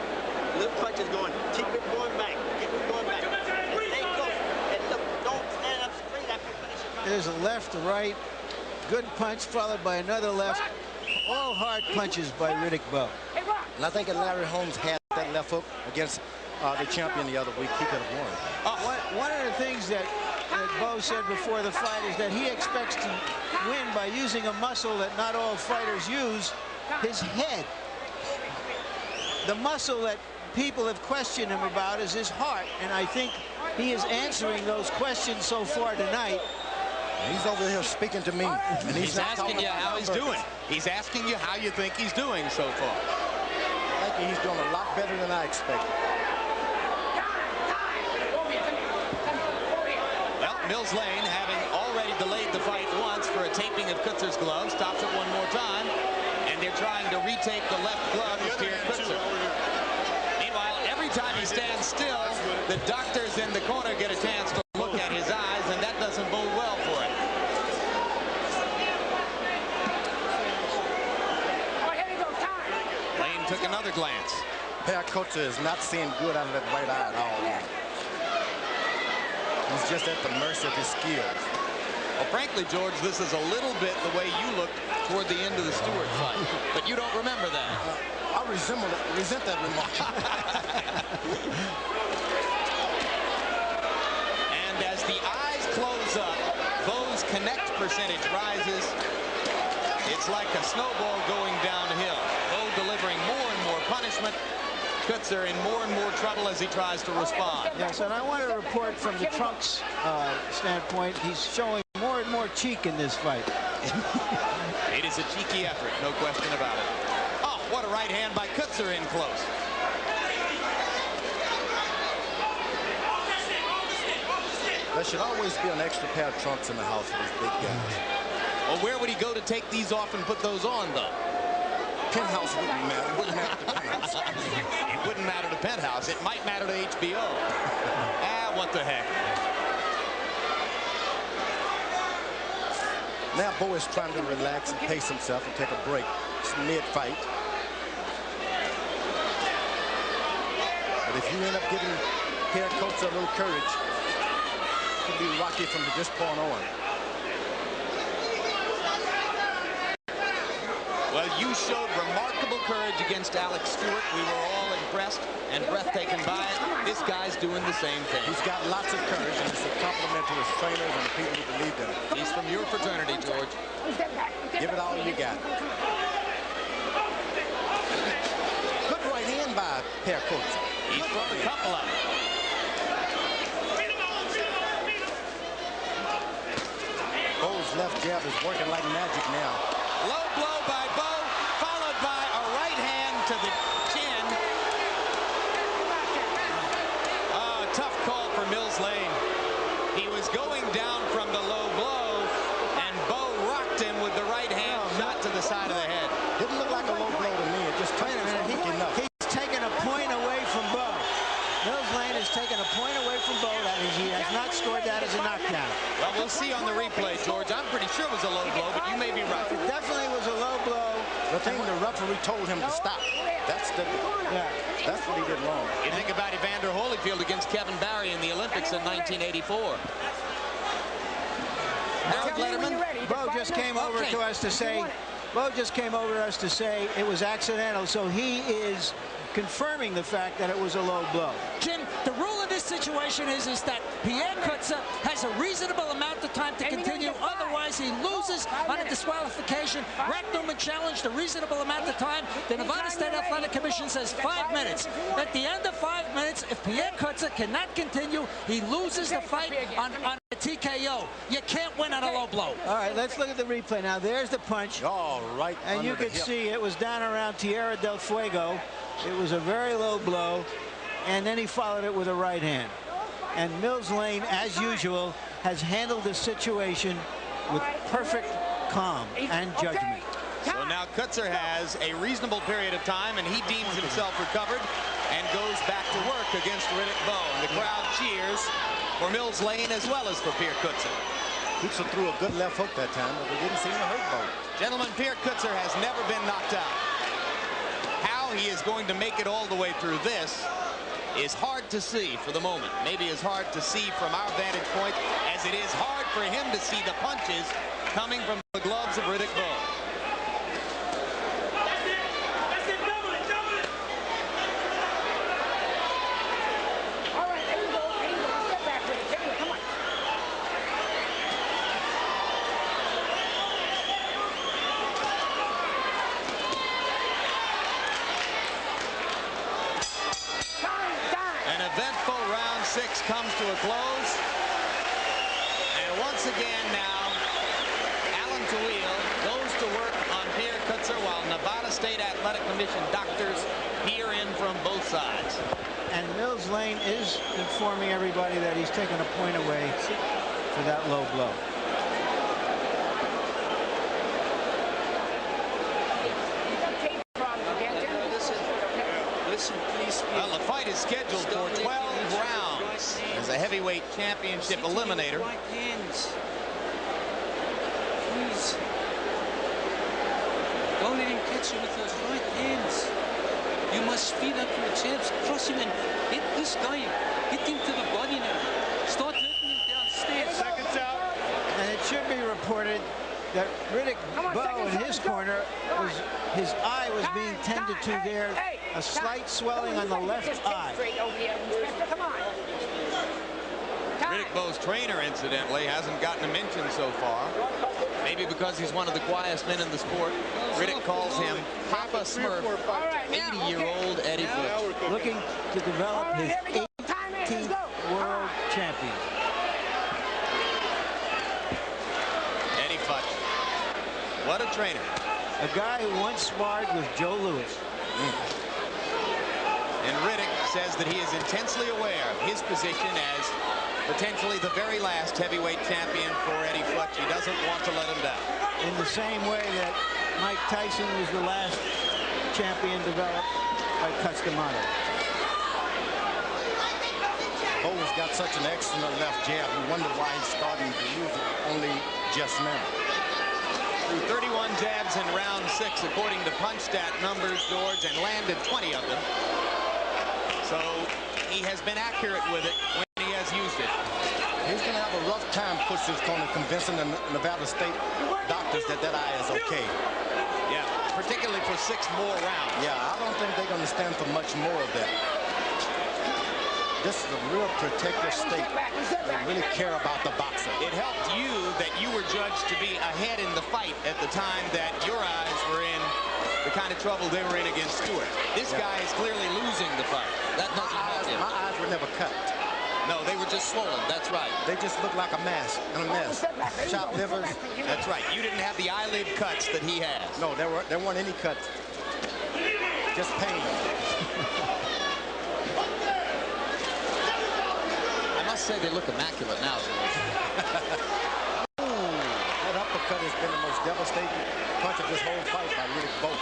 little punches going. Keep it going back. Keep it going back. And stay close. And look, don't stand up straight after you finish your round.
There's a left, a right, good punch followed by another left. All hard punches by Riddick Bowe.
And I think if Larry Holmes had that left hook against the champion the other week, he could have won.
One of the things that Bowe said before the fight is that he expects to win by using a muscle that not all fighters use, his head. The muscle that people have questioned him about is his heart, and I think he is answering those questions so far tonight.
He's over here speaking to me, and
he's asking you how he's doing. He's asking you how you think he's doing so far.
I think he's doing a lot better than I expected.
Well, Mills Lane, having already delayed the fight once for a taping of Coetzer's glove, stops it one more time, and they're trying to retake the left glove of Pierre Coetzer. Meanwhile, every time he stands still, the doctors in the corner get a chance to look at his eyes, and that doesn't bode well for him. Lane took another glance.
Pierre Coetzer is not seeing good out of that right eye at all. He's just at the mercy of his skills.
Well, frankly, George, this is a little bit the way you looked toward the end of the Stewart fight, but you don't remember that.
I resent that remark.
And as the eyes close up, Bowe's connect percentage rises. It's like a snowball going downhill. Bowe delivering more and more punishment. Coetzer in more and more trouble as he tries to respond.
Yes, and I want to report from the Trunks standpoint, he's showing more and more cheek in this fight.
It is a cheeky effort, no question about it. Oh, what a right hand by Coetzer in close.
There should always be an extra pair of trunks in the house for these big guys.
Well, where would he go to take these off and put those on, though?
Penthouse wouldn't matter. It wouldn't matter to Penthouse.
It wouldn't matter to Penthouse. It might matter to HBO. What the heck.
Now Bowe is trying to relax and pace himself and take a break. It's mid-fight. But if you end up giving Pierre Coetzer a little courage, it could be rocky from this point on.
Well, you showed remarkable courage against Alex Stewart. We were all impressed and breathtaken by it. This guy's doing the same thing.
He's got lots of courage, and it's a compliment to his trainers and the people who believed in him.
He's from your fraternity, George.
Give it all you got. Good right hand by Pierre Coetzer.
He's from a couple of them.
Bowe's left jab is working like magic now.
Low blow by Bowe, followed by a right hand to the chin. Tough call for Mills Lane. He was going down from the low blow, and Bowe rocked him with the right hand shot to the side of the head.
Didn't look like a low blow to me. It just
Wait a minute. He's taken a point away from Bowe. Mills Lane has taken a point away from Bowe. That is, he has not scored that as a knockdown.
Well, we'll see on the replay, George. I'm pretty sure it was a low blow, but you may be right.
It definitely was a low blow.
The thing the referee told him to stop. That's what he did wrong.
You think about Evander Holyfield against Kevin Barry in the Olympics in 1984.
Bowe just came over to us to say, it was accidental, so he is confirming the fact that it was a low blow.
Jim, the rule in this situation is that Pierre Coetzer has a reasonable amount of time to continue. Otherwise, he loses on a disqualification. Rack Newman challenged a reasonable amount of time. The Nevada State Athletic Commission says 5 minutes. At the end of 5 minutes, if Pierre Coetzer cannot continue, he loses the fight on a TKO. You can't win on a low blow.
All right, let's look at the replay now. There's the punch.
All right.
And you could see it was down around Tierra del Fuego. It was a very low blow, and then he followed it with a right hand. And Mills Lane, as usual, has handled the situation with perfect calm and judgment.
So now Coetzer has a reasonable period of time, and he deems himself recovered and goes back to work against Riddick Bowe. The crowd cheers for Mills Lane as well as for Pierre Coetzer.
Coetzer threw a good left hook that time, but it didn't seem to hurt Bowe.
Gentlemen, Pierre Coetzer has never been knocked out. How he is going to make it all the way through this is hard to see for the moment. Maybe as hard to see from our vantage point as it is hard for him to see the punches coming from the gloves of Riddick Bowe. Comes to a close, and once again now Alan Tawil goes to work on Pierre Coetzer while Nevada State Athletic Commission doctors peer in from both sides.
And Mills Lane is informing everybody that he's taken a point away for that low blow.
Listen, please.
Well, the fight is scheduled for 12 rounds as a heavyweight championship eliminator.
Right hands. Please. Don't let him catch you with those right hands. You must speed up your jabs. Cross him and hit this guy. Hit him to the body now. Start hurting him downstairs.
Seconds out.
And it should be reported that Riddick Bowe in his corner, his eye was being tended to there. A slight swelling on the left eye.
Riddick Bowe's trainer, incidentally, hasn't gotten a mention so far. Maybe because he's one of the quietest men in the sport. Riddick calls him Papa Smurf, 80-year-old Eddie Futch.
Looking to develop his 18th world champion.
Eddie Futch. What a trainer.
A guy who once sparred with Joe Louis.
And Riddick says that he is intensely aware of his position as potentially the very last heavyweight champion for Eddie Futch. He doesn't want to let him down.
In the same way that Mike Tyson was the last champion developed by Cus D'Amato.
Bowe's got such an excellent left jab. You wonder why he's starting to use it only just now.
Threw 31 jabs in round 6, according to PunchStat numbers, George, and landed 20 of them. So he has been accurate with it when he has used it.
He's going to have a rough time, Coetzer, corner convincing the Nevada State doctors that that eye is okay.
Yeah, particularly for 6 more rounds.
Yeah, I don't think they're going to stand for much more of that. This is a real protective state. They really care about the boxer.
It helped you that you were judged to be ahead in the fight at the time that your eyes were in the kind of trouble they were in against Stewart. This guy is clearly losing the fight. That doesn't help him.
My eyes were never cut.
No, they were just swollen. That's right.
They just look like a mass and a mess. Chopped livers.
That's right. You didn't have the eyelid cuts that he has.
No, there weren't any cuts. Just pain.
I must say they look immaculate now, George.
That uppercut has been the most devastating punch of this whole fight by Riddick Bowe.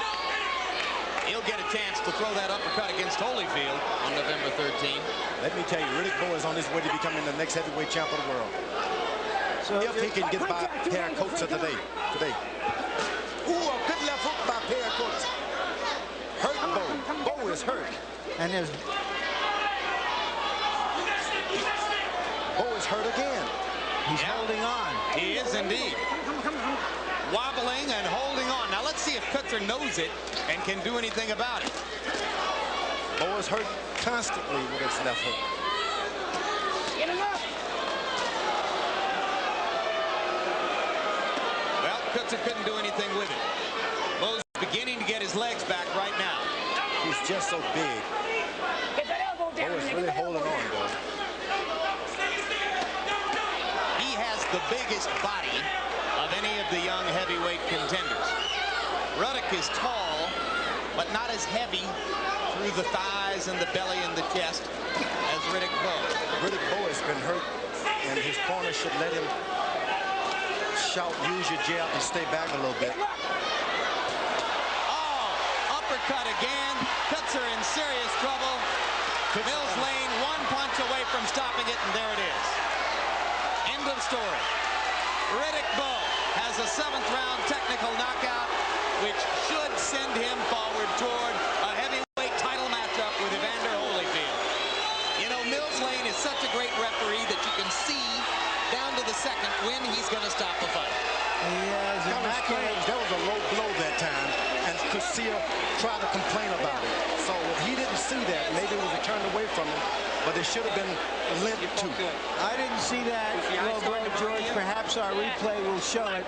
He'll get a chance to throw that uppercut against Holyfield on November 13.
Let me tell you, Riddick Bowe is on his way to becoming the next heavyweight champ of the world. So if he can get by Pierre Coetzer today. Ooh, a good left hook by Pierre Coetzer. Hurt Bowe. Bowe is hurt.
And there's
Bowe is hurt again.
He's holding on.
He is indeed. Wobbling and holding on. Now let's see if Coetzer knows it and can do anything about it.
Bowe is hurt constantly with his left hook.
Well, Coetzer couldn't do anything with it. Bowe's beginning to get his legs back right now.
He's just so big. Bowe is really holding on, though.
He has the biggest body of any of the young heavyweight contenders. Riddick is tall, but not as heavy through the thighs and the belly and the chest as Riddick Bowe.
Riddick Bowe has been hurt, and his corner should let him shout, use your jab, and stay back a little bit.
Oh, uppercut again. Coetzer in serious trouble. Mills Lane one punch away from stopping it, and there it is. End of story. Riddick Bowe has a 7th round technical knockout, which should send him forward toward a heavyweight title matchup with Evander Holyfield. You know, Mills Lane is such a great referee that you can see down to the second when he's going to stop the fight.
Yes,
That was a low blow that time, and Coetzer tried to complain about it. So he didn't see that. Maybe it was a turn away from him, but it should have been limp too.
I didn't see that low blow, George. Perhaps our replay will show it.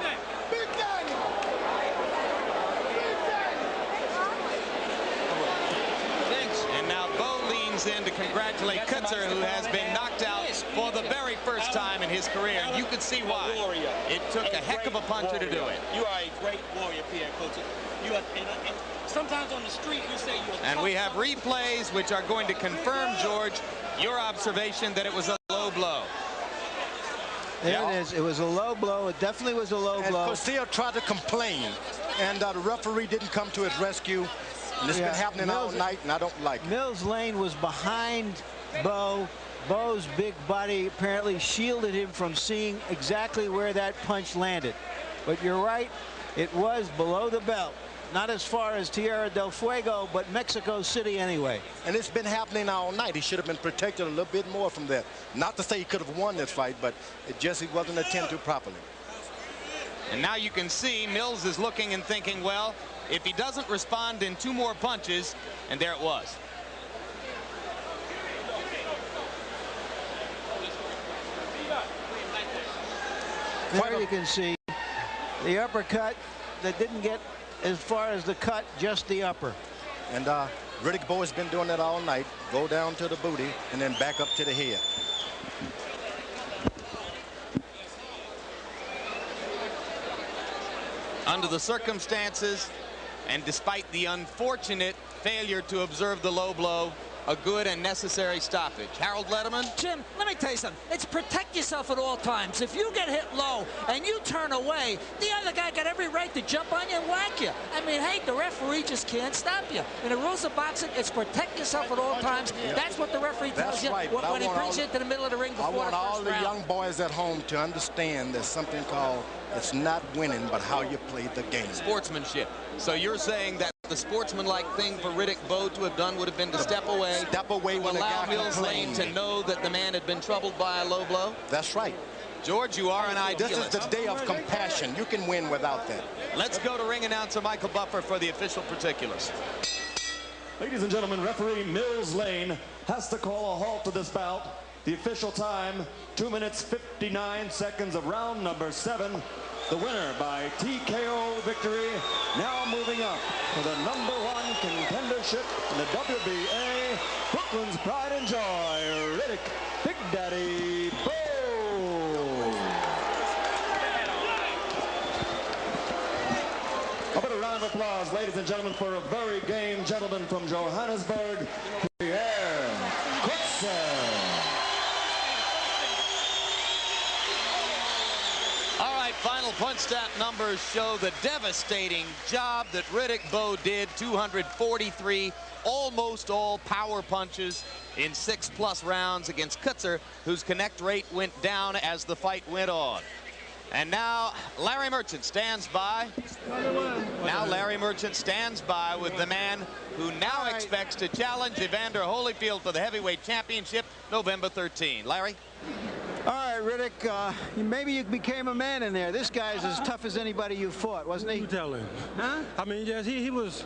And now Bowe leans in to congratulate Coetzer, who has been knocked out for the very first time in his career. And you can see why. It took a heck of a puncher to do it.
You are a great warrior, Pierre, Coetzer. You are, and sometimes on the street you say you're
And we have replays which are going to confirm, George, your observation that it was a low blow.
There it is. It was a low blow. It definitely was a low blow.
Coetzer tried to complain, and the referee didn't come to his rescue. And it's been happening all night, and I don't like it.
Mills Lane was behind Bowe. Bowe's big body apparently shielded him from seeing exactly where that punch landed. But you're right, it was below the belt. Not as far as Tierra del Fuego, but Mexico City anyway.
And it's been happening all night. He should have been protected a little bit more from that. Not to say he could have won this fight, but he wasn't attended to properly.
And now you can see Mills is looking and thinking, well, if he doesn't respond in 2 more punches, and there it was.
There you can see the uppercut that didn't get as far as the cut, just the upper.
And Riddick Bowe has been doing that all night. Go down to the booty and then back up to the head.
Under the circumstances, and despite the unfortunate failure to observe the low blow, a good and necessary stoppage. Harold Letterman?
Jim, let me tell you something. It's protect yourself at all times. If you get hit low and you turn away, the other guy got every right to jump on you and whack you. I mean, hey, the referee just can't stop you. In the rules of boxing, it's protect yourself at all times. That's what the referee tells you when he brings you into the middle of the ring before the first round.
I want all the young boys at home to understand there's something called, it's not winning, but how you play the game.
Sportsmanship. So you're saying that the sportsmanlike thing for Riddick Bowe to have done would have been to step away.
Step away when
allow Mills Lane to know that the man had been troubled by a low blow?
That's right.
George, you are an idealist.
This is the day of compassion. You can win without that.
Let's go to ring announcer Michael Buffer for the official particulars.
Ladies and gentlemen, referee Mills Lane has to call a halt to this bout. The official time, 2 minutes 59 seconds of round number 7. The winner by TKO victory, now moving up for the #1 contendership in the WBA, Brooklyn's pride and joy, Riddick Big Daddy Bowe. A bit of round of applause, ladies and gentlemen, for a very game gentleman from Johannesburg, Pierre Coetzer.
Final punch stat numbers show the devastating job that Riddick Bowe did. 243 almost all power punches in 6+ rounds against Coetzer, whose connect rate went down as the fight went on. And now Larry Merchant stands by. Now Larry Merchant stands by with the man who now expects to challenge Evander Holyfield for the heavyweight championship November 13. Larry?
All right, Riddick, maybe you became a man in there. This guy's as tough as anybody you fought, wasn't he?
You tell him.
Huh?
I mean, yes, he was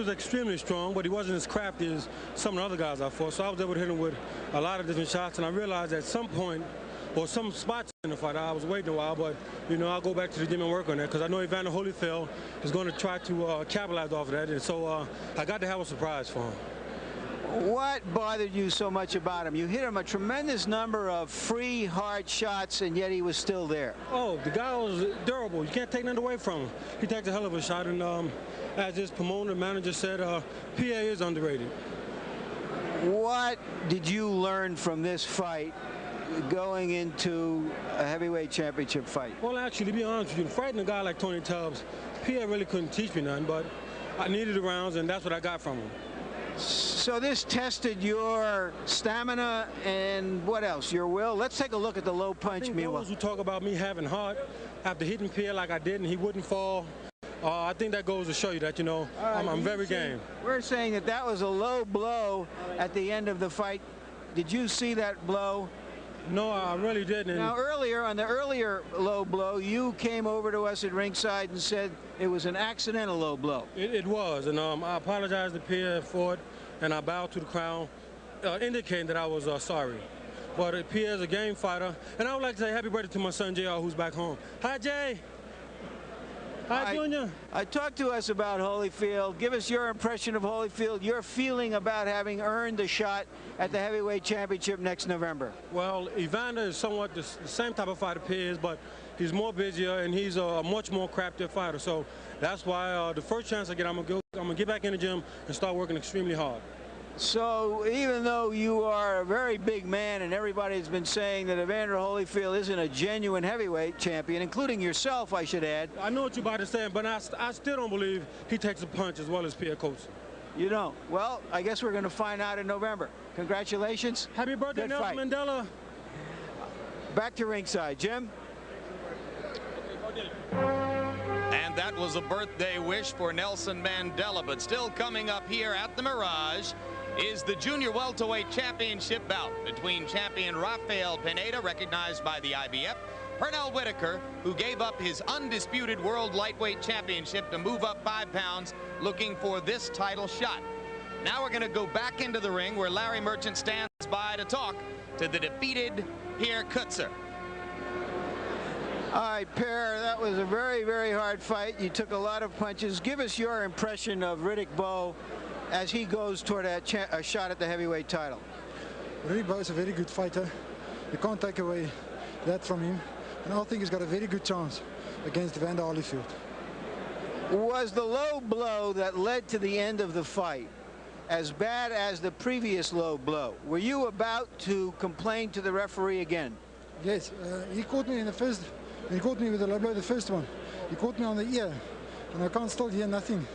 extremely strong, but he wasn't as crafty as some of the other guys I fought. So I was able to hit him with a lot of different shots, and I realized at some point, or some spots in the fight, I was waiting a while, but, you know, I'll go back to the gym and work on that because I know Evander Holyfield is going to try to capitalize off of that, and so I got to have a surprise for him.
What bothered you so much about him? You hit him a tremendous number of free, hard shots, and yet he was still there.
Oh, the guy was durable. You can't take nothing away from him. He takes a hell of a shot, and as his promoter manager said, Pierre is underrated.
What did you learn from this fight going into a heavyweight championship fight?
Well, actually, to be honest with you, fighting a guy like Tony Tubbs, Pierre really couldn't teach me nothing, but I needed the rounds, and that's what I got from him.
So this tested your stamina and what else? Your will? Let's take a look at the low punch. Meanwhile,
those who talk about me having heart after hitting Pierre like I did and he wouldn't fall, I think that goes to show you that, you know, right, I'm very game.
We're saying that that was a low blow at the end of the fight. Did you see that blow?
No, I really didn't.
Now, earlier, on the earlier low blow, you came over to us at ringside and said it was an accidental low blow.
It was, and I apologized to Pierre for it, and I bowed to the crowd, indicating that I was sorry. But Pierre's a game fighter, and I would like to say happy birthday to my son, JR, who's back home. Hi, Jay. Hi, Junior.
Talk to us about Holyfield. Give us your impression of Holyfield, your feeling about having earned a shot at the heavyweight championship next November.
Well, Evander is somewhat the same type of fighter Pierre is, but he's more busier and he's a much more craftier fighter. So that's why the first chance I get, I'm gonna get back in the gym and start working extremely hard.
So even though you are a very big man and everybody has been saying that Evander Holyfield isn't a genuine heavyweight champion, including yourself, I should add.
I know what you're about to say, but I still don't believe he takes a punch as well as Pierre Coetzer.
You don't? Well, I guess we're going to find out in November. Congratulations.
Happy birthday, Nelson Mandela.
Back to ringside. Jim?
And that was a birthday wish for Nelson Mandela, but still coming up here at the Mirage is the Junior Welterweight Championship bout between champion Rafael Pineda, recognized by the IBF, Pernell Whitaker, who gave up his undisputed World Lightweight Championship to move up 5 pounds, looking for this title shot. Now we're going to go back into the ring where Larry Merchant stands by to talk to the defeated Pierre Coetzer.
All right, Pierre, that was a very, very hard fight. You took a lot of punches. Give us your impression of Riddick Bowe as he goes toward a shot at the heavyweight title.
Riddick Bowe is a very good fighter. You can't take away that from him. And I think he's got a very good chance against Evander Holyfield.
Was the low blow that led to the end of the fight as bad as the previous low blow? Were you about to complain to the referee again?
Yes, he caught me in the first. He caught me with a low blow, the first one. He caught me on the ear, and I can't still hear nothing.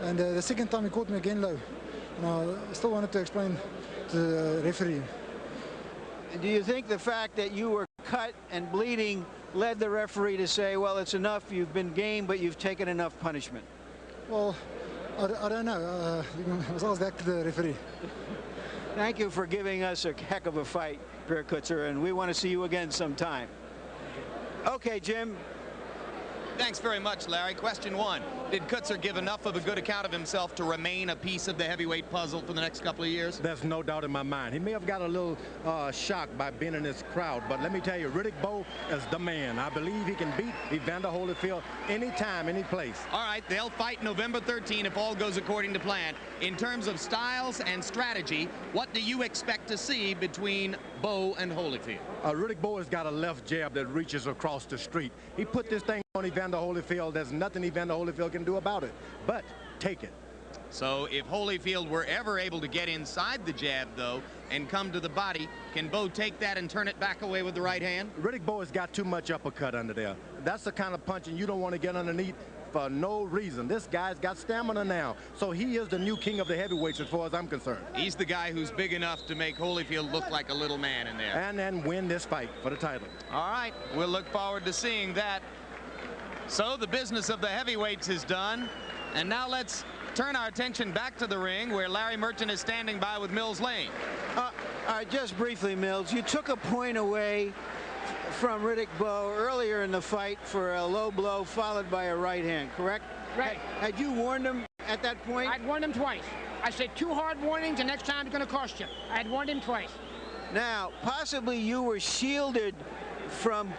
And the second time he caught me again low. And I still wanted to explain to the referee.
Do you think the fact that you were cut and bleeding led the referee to say, well, it's enough, you've been game, but you've taken enough punishment?
Well, I don't know. I was asked back to the referee.
Thank you for giving us a heck of a fight, Pierre Coetzer, and we want to see you again sometime. Okay, Jim.
Thanks very much, Larry. Question 1. Did Coetzer give enough of a good account of himself to remain a piece of the heavyweight puzzle for the next couple of years?
There's no doubt in my mind. He may have got a little shocked by being in this crowd, but let me tell you, Riddick Bowe is the man. I believe he can beat Evander Holyfield anytime, any place.
All right, they'll fight November 13 if all goes according to plan. In terms of styles and strategy, what do you expect to see between Bowe and Holyfield?
Riddick Bowe has got a left jab that reaches across the street. He put this thing on Evander Holyfield. There's nothing Evander Holyfield can do about it, but take it.
So if Holyfield were ever able to get inside the jab, though, and come to the body, can Bowe take that and turn it back away with the right hand?
Riddick Bowe has got too much uppercut under there. That's the kind of punching you don't want to get underneath for no reason. This guy's got stamina now, so he is the new king of the heavyweights as far as I'm concerned.
He's the guy who's big enough to make Holyfield look like a little man in there.
And then win this fight for the title.
All right, we'll look forward to seeing that. So the business of the heavyweights is done, and now let's turn our attention back to the ring where Larry Merchant is standing by with Mills Lane.
Just briefly, Mills, you took a point away from Riddick Bowe earlier in the fight for a low blow followed by a right hand, correct?
Right.
Had you warned him at that point?
I'd warned him twice. I said 2 hard warnings, the next time it's going to cost you. I had warned him twice.
Now, possibly you were shielded from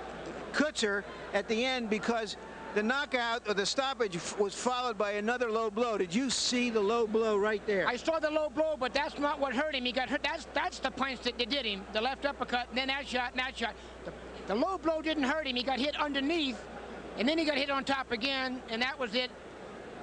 Coetzer at the end because the knockout or the stoppage was followed by another low blow. Did you see the low blow right there?
I saw the low blow, but that's not what hurt him. He got hurt. That's the punch that did him. The left uppercut, and then that shot, and that shot. The low blow didn't hurt him. He got hit underneath, and then he got hit on top again, and that was it.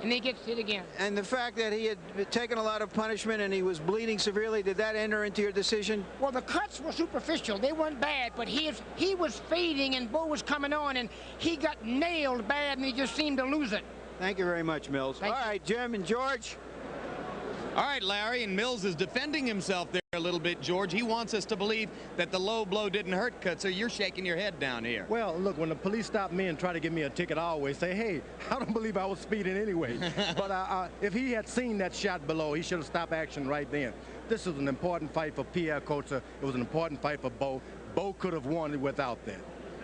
And then he gets hit again.
And the fact that he had taken a lot of punishment and he was bleeding severely, did that enter into your decision?
Well, the cuts were superficial. They weren't bad, but he was fading and Bowe was coming on, and he got nailed bad, and he just seemed to lose it.
Thank you very much, Mills. All right, Jim and George.
All right, Larry, and Mills is defending himself there a little bit, George. He wants us to believe that the low blow didn't hurt Coetzer. You're shaking your head down here.
Well, look, when the police stop me and try to give me a ticket, I always say, hey, I don't believe I was speeding anyway. But if he had seen that shot below, he should have stopped action right then. This was an important fight for Pierre Coetzer. It was an important fight for Bowe. Bowe could have won without that.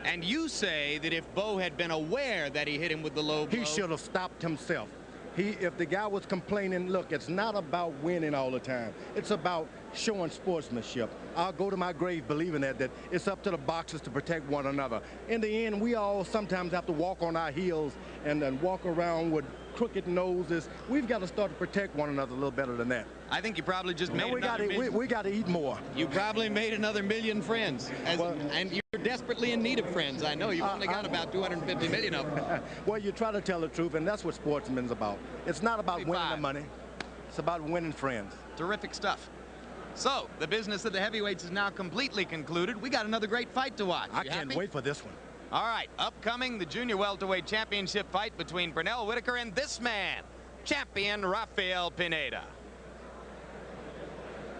And you say that if Bowe had been aware that he hit him with the low blow,
he should have stopped himself. If the guy was complaining, look, it's not about winning all the time. It's about showing sportsmanship. I'll go to my grave believing that it's up to the boxers to protect one another. In the end, we all sometimes have to walk on our heels and then walk around with crooked noses. We've got to start to protect one another a little better than that.
I think you probably just made
we got to eat more.
You probably made another million friends, and you're desperately in need of friends. I know you've only got about 250 million of them.
Well, you try to tell the truth, and that's what sportsman's about. It's not about winning the money. It's about winning friends.
Terrific stuff. So, the business of the heavyweights is now completely concluded. We got another great fight to watch.
I can't wait for this one.
All right, upcoming, the junior welterweight championship fight between Pernell Whitaker and this man, champion Rafael Pineda.